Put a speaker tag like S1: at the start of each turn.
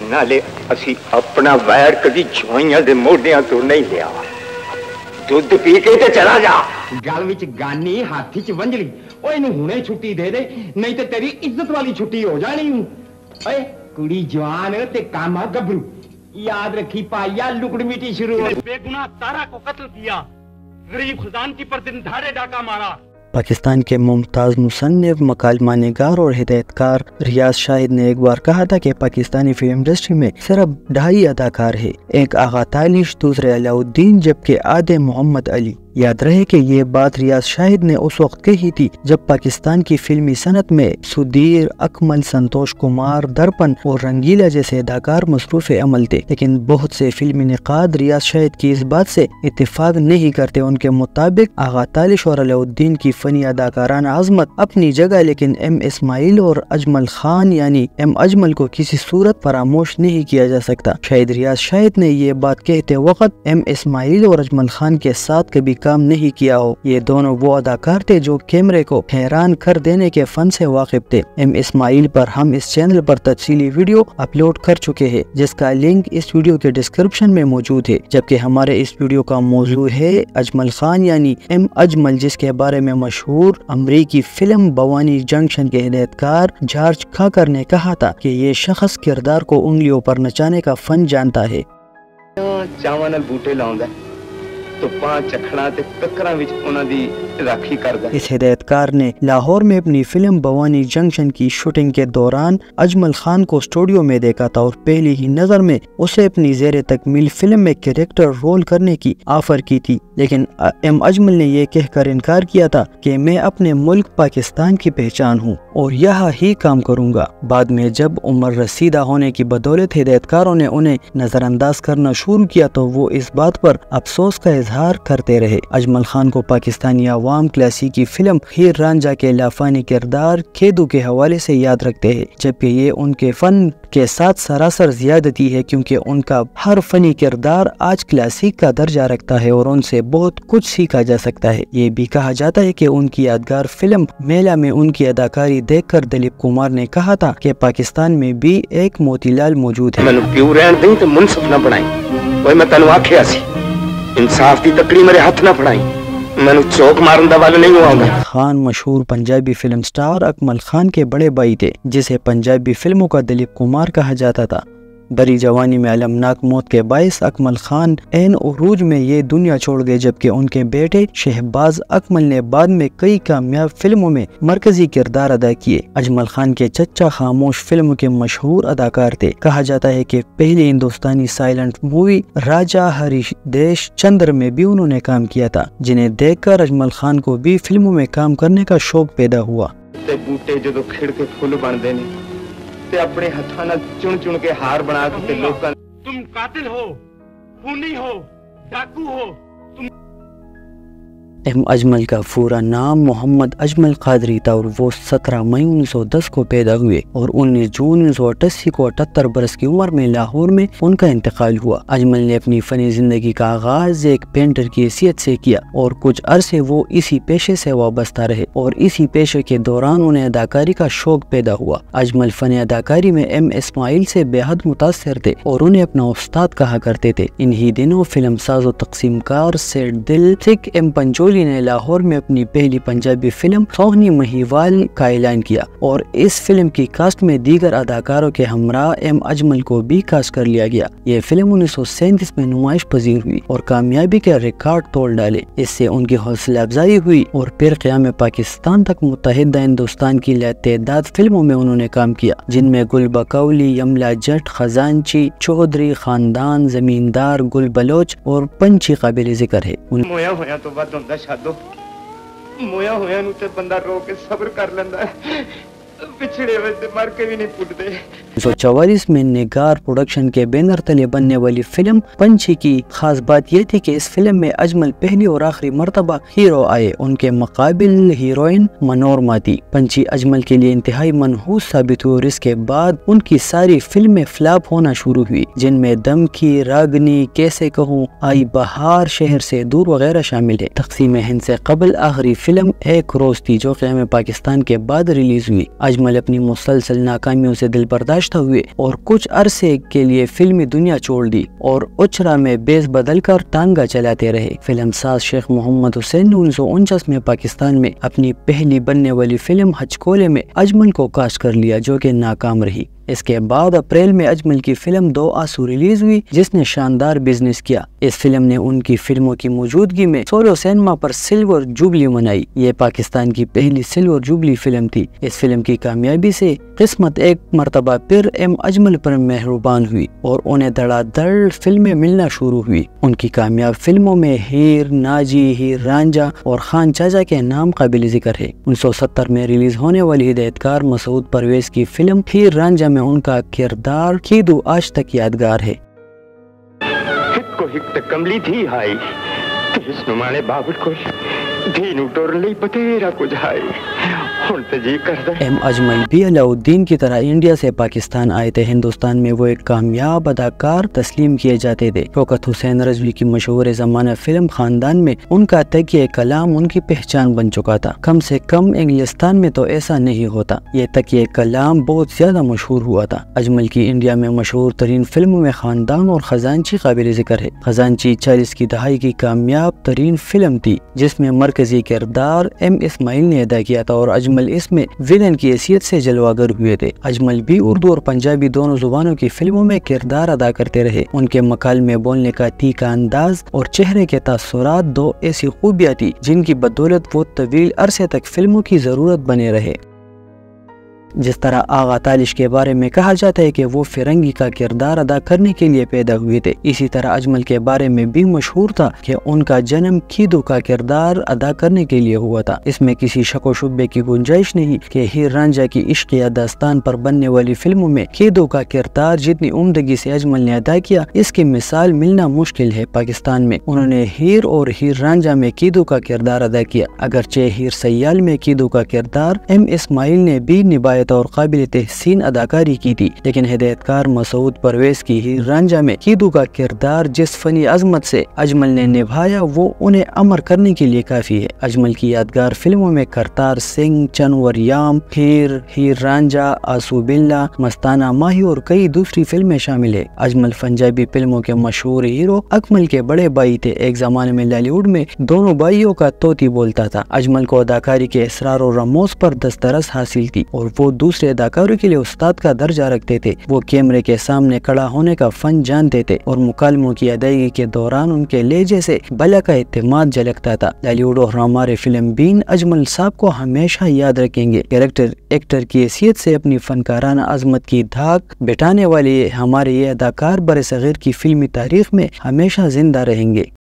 S1: नाले असी अपना वैर कभी छुआइयां दे मोढियां तो नहीं लिया। दुध पी के ते चला जा।
S2: गल विच गानी हाथी च वंजली। ओए इनू हुणे छुट्टी दे दे, नहीं ते तेरी इज्जत वाली छुट्टी हो जानी। ओए कुड़ी जवान ते कामा गबरू, याद रखी पाइया लुकड़ मिटी शुरू हो।
S3: बेगुनाह तारा को कत्ल किया, गरीब खजानची पर दिन दहाड़े डाका मारा।
S4: पाकिस्तान के मुमताज़ मुसन्निफ, मकालमा निगार और हिदायतकार रियाज शाहिद ने एक बार कहा था कि पाकिस्तानी फिल्म इंडस्ट्री में सिर्फ 2.5 अदाकार है, एक आगा तालिश, दूसरे अलाउद्दीन, जबकि आधे मोहम्मद अली। याद रहे कि ये बात रियाज शाहिद ने उस वक्त कही थी जब पाकिस्तान की फिल्मी सनत में सुधीर, अकमल, संतोष कुमार, दर्पण और रंगीला जैसे अदाकार मसरूफ़ अमल थे। लेकिन बहुत से फिल्मी निकाद रियाज शाहिद की इस बात से इत्तेफाक नहीं करते। उनके मुताबिक आगा तालिश और अलाउद्दीन की फनी अदाकाराना अजमत अपनी जगह, लेकिन एम इस्माइल और अजमल खान यानी एम अजमल को किसी सूरत फरामोश नहीं किया जा सकता। शायद रियाज शाहिद ने ये बात कहते वक्त एम इस्माइल और अजमल खान के साथ कभी काम नहीं किया हो। ये दोनों वो अदाकार थे जो कैमरे को हैरान कर देने के फन से वाकिफ थे। एम इस्माइल पर हम इस चैनल पर तफसीली वीडियो अपलोड कर चुके हैं, जिसका लिंक इस वीडियो के डिस्क्रिप्शन में मौजूद है। जबकि हमारे इस वीडियो का मौजू है अजमल खान यानी एम अजमल, जिसके बारे में मशहूर अमरीकी फिल्म बवानी जंक्शन के हिदायतकार जॉर्ज खाकर ने कहा था कि ये शख्स किरदार को उंगलियों पर नचाने का फन जानता है।
S1: चावां नाल बूटे लाउंदा तो पांच चखड़ा ते ककरां विच उन्हां दी राखी करदा।
S4: इस हिदायतकार ने लाहौर में अपनी फिल्म बवानी जंक्शन की शूटिंग के दौरान अजमल खान को स्टूडियो में देखा था और पहली ही नजर में उसे अपनी ज़ेरे तकमील फिल्म में कैरेक्टर रोल करने की ऑफर की थी। लेकिन एम अजमल ने यह कहकर इनकार किया था कि मैं अपने मुल्क पाकिस्तान की पहचान हूँ और यहाँ ही काम करूँगा। बाद में जब उम्र रसीदा होने की बदौलत हिदायतकारों ने उन्हें नजरअंदाज करना शुरू किया तो वो इस बात पर अफसोस का इजहार करते रहे। अजमल खान को पाकिस्तानी अवाम क्लासिकी फिल्म हीर रांझा के लाफानी किरदार खेदू के हवाले से याद रखते हैं, जबकि ये उनके फन के साथ सरासर ज्यादती है, क्योंकि उनका हर फनी किरदार आज क्लासिक का दर्जा रखता है और उनसे बहुत कुछ सीखा जा सकता है। ये भी कहा जाता है कि उनकी यादगार फिल्म मेला में उनकी अदाकारी देखकर दिलीप कुमार ने कहा था कि पाकिस्तान में भी एक मोतीलाल मौजूद है।
S1: इंसाफ की तकड़ी मेरे हाथ ना फड़ाई, मैंने चौक मारन दा वाला नहीं हुआ।
S4: खान मशहूर पंजाबी फिल्म स्टार अकमल खान के बड़े भाई थे, जिसे पंजाबी फिल्मों का दिलीप कुमार कहा जाता था। बड़ी जवानी में अलमनाक मौत के बायस अकमल खान ऐन उरूज में ये दुनिया छोड़ गए, जबकि उनके बेटे शहबाज अकमल ने बाद में कई कामयाब फिल्मों में मरकजी किरदार अदा किए। अजमल खान के चच्चा खामोश फिल्म के मशहूर अदाकार थे। कहा जाता है कि पहली हिंदुस्तानी साइलेंट मूवी राजा हरिदेश चंद्र में भी उन्होंने काम किया था, जिन्हें देखकर अजमल खान को भी फिल्मों में काम करने का शौक पैदा हुआ।
S1: बूटे जो खिड़ के फुल बनते हैं ते अपने हत्थां नाल चुन चुन के हार बना के लोकां।
S3: तुम कातिल हो, खूनी हो, डाकू हो।
S4: एम अजमल का पूरा नाम मोहम्मद अजमल कादरी था और वो 17 मई 1910 को पैदा हुए और 19 जून 1988 को 78 बरस की उम्र में लाहौर में उनका इंतकाल हुआ। अजमल ने अपनी फनी जिंदगी का आगाज एक पेंटर की हैसियत से किया और कुछ अरसे वो इसी पेशे से वाबस्ता रहे और इसी पेशे के दौरान उन्हें अदाकारी का शौक पैदा हुआ। अजमल फनी अदाकारी में एम इस्माइल से बेहद मुतासिर थे और उन्हें अपना उस्ताद कहा करते थे। इन्हीं दिनों फिल्म साज और तकसीमकार सेठ दिल सिख एम पंचोली ने लाहौर में अपनी पहली पंजाबी फिल्म सोहनी महिवाल का ऐलान किया और इस फिल्म की कास्ट में दीगर अदाकारों के हमरा एम अजमल को भी कास्ट कर लिया गया। ये फिल्म 1937 में नुमाइश पजीर हुई और कामयाबी के रिकॉर्ड तोड़ डाले। इससे उनकी हौसला अफजाई हुई और फिर क़याम पाकिस्तान तक मुत्तहिदा हिंदुस्तान की लातेदाद फिल्मों में उन्होंने काम किया, जिनमें गुल बकौली, यमला जट, खजांची, चौधरी खानदान, जमींदार, गुल बलोच और पंछी काबिल जिक्र है।
S1: मोया होया तो बात होंदा छादो, मोया होया नूं ते बंदा रो के सब्र कर लेंदा है, पिछड़े हुए ते मर के भी नहीं पुटदे।
S4: 1944 में निगार प्रोडक्शन के बैनर तले बनने वाली फिल्म पंछी की खास बात यह थी कि इस फिल्म में अजमल पहली और आखिरी मर्तबा हीरो आए, उनके मुकाबिल हीरोइन मनोरमा थी। पंछी अजमल के लिए इंतहाई मनहूस साबित हुई और इसके बाद उनकी सारी फिल्में फ्लॉप होना शुरू हुई, जिनमें दम की, रागनी, कैसे कहूँ, आई बहार, शहर से दूर वगैरह शामिल है। तकसीम हिंद से कबल आखिरी फिल्म एक रोज थी जो क़याम पाकिस्तान के बाद रिलीज हुई। اجمل اپنی مسلسل ناکامیوں سے دل برداشتہ ہوئے اور کچھ عرصے کے لیے فلمی دنیا چھوڑ دی اور اچرا میں بیس بدل کر ٹانگا چلاتے رہے۔ فلم ساز شیخ محمد حسین نے 1949 میں پاکستان میں اپنی پہلی بننے والی فلم ہچکولے میں اجمل کو کاسٹ کر لیا، جو کہ ناکام رہی۔ اس کے بعد اپریل میں اجمل کی فلم دو آنسو ریلیز ہوئی، جس نے شاندار بزنس کیا۔ اس فلم نے ان کی فلموں کی موجودگی میں سولو سینما پر سلور جوبلی منائی۔ یہ پاکستان کی پہلی سلور جوبلی فلم تھی۔ اس فلم کی کامیابی سے قسمت ایک مرتبہ پھر ایم اجمل پر مہربان ہوئی اور انہیں دھڑا دھڑ فلمیں ملنا شروع ہوئی۔ ان کی کامیاب فلموں میں ہیر، ناجی، ہیر رانجھا اور خان چاچا کے نام قابل ذکر ہے۔ 1970 میں ریلیز ہونے والی ہدایت کار مسعود پرویز کی فلم ہیر رانجھا میں ان کا کردار کھیدو آج تک یادگار ہے۔
S2: ہک کو ہک تک کملی تھی ہائی تیس نمانے بابٹ کو دھینو ٹور لی بتیرا کچھ ہائی ہن تے جی کردا
S4: ایم اجمل بھی علاء الدین کی طرح انڈیا سے پاکستان آئے تھے۔ ہندوستان میں وہ ایک کامیاب اداکار تسلیم کیے جاتے تھے۔ شوکت حسین رضوی کی مشہور زمانہ فلم خاندان میں ان کا تکیہ کلام ان کی پہچان بن چکا تھا۔ کم سے کم انگلستان میں تو ایسا نہیں ہوتا۔ یہ تکیہ کلام بہت زیادہ مشہور ہوا تھا۔ اجمل کی انڈیا میں مشہور ترین فلموں میں خاندان اور خزانچی قابل ذکر ہے۔ خزانچی 40 کی دہائی کی کامیاب ترین فلم تھی، جس میں مرکزی کردار ایم اسماعیل نے ادا کیا تھا اور اجمل اس میں ویلن کی حیثیت سے جلوہ گر ہوئے تھے۔ اجمل بھی اردو اور پنجابی دونوں زبانوں کی فلموں میں کردار ادا کرتے رہے۔ ان کے مکالمے بولنے کا تیکھا انداز اور چہرے کے تاثرات دو ایسی خوبیاں تھی جن کی بدولت وہ طویل عرصے تک فلموں کی ضرورت بنے رہے۔ جس طرح آغا تالش کے بارے میں کہا جاتا ہے کہ وہ فرنگی کا کردار ادا کرنے کے لیے پیدا ہوئے تھے، اسی طرح اجمل کے بارے میں بھی مشہور تھا کہ ان کا جنم کھیدو کا کردار ادا کرنے کے لیے ہوا تھا۔ اس میں کسی شک و شبے کی گنجائش نہیں کہ ہیر رانجھا کی عشقیہ داستان پر بننے والی فلموں میں کھیدو کا کردار جتنی عمدگی سے اجمل نے ادا کیا، اس کی مثال ملنا مشکل ہے۔ پاکستان میں انہوں نے ہیر اور ہیر رانجھا میں کھیدو کا کردار ادا کیا، اگرچہ ہیر سیال میں کھیدو کا کردار ایم اسماعیل نے بھی نبھایا اور قابل تحسین اداکاری کی تھی، لیکن ہدایت کار مسعود پرویز کی ہیر رانجھا میں کھیدو کا کردار جس فنی عظمت سے اجمل نے نبھایا وہ انہیں امر کرنے کے لیے کافی ہے۔ اجمل کی یادگار فلموں میں کرتار سنگھ، چنور یام، ہیر رانجھا، آسو بلّہ، مستانہ ماہی اور کئی دوسری فلمیں شامل ہے۔ اجمل پنجابی فلموں کے مشہور ہیرو اکمل کے بڑے بھائی تھے۔ ایک زمانے میں لالی ووڈ میں دونوں بھائیوں کا طوطی بولتا تھا۔ اجمل کو اداکاری کے اسرار و رموز پر دسترس حاصل تھی اور وہ دوسرے اداکاروں کے لیے استاد کا درجہ رکھتے تھے۔ وہ کیمرے کے سامنے کھڑا ہونے کا فن جانتے تھے اور مکالموں کی ادائیگی کے دوران ان کے لہجے سے بلا کا اعتماد جھلکتا تھا۔ لالی ووڈ اور ہمارے فلم بین اجمل صاحب کو ہمیشہ یاد رکھیں گے۔ ایکٹر کی حیثیت سے اپنی فنکارانہ عظمت کی دھاک بٹھانے والے ہمارے یہ اداکار برصغیر کی فلمی تاریخ میں ہمیشہ زندہ رہیں گے۔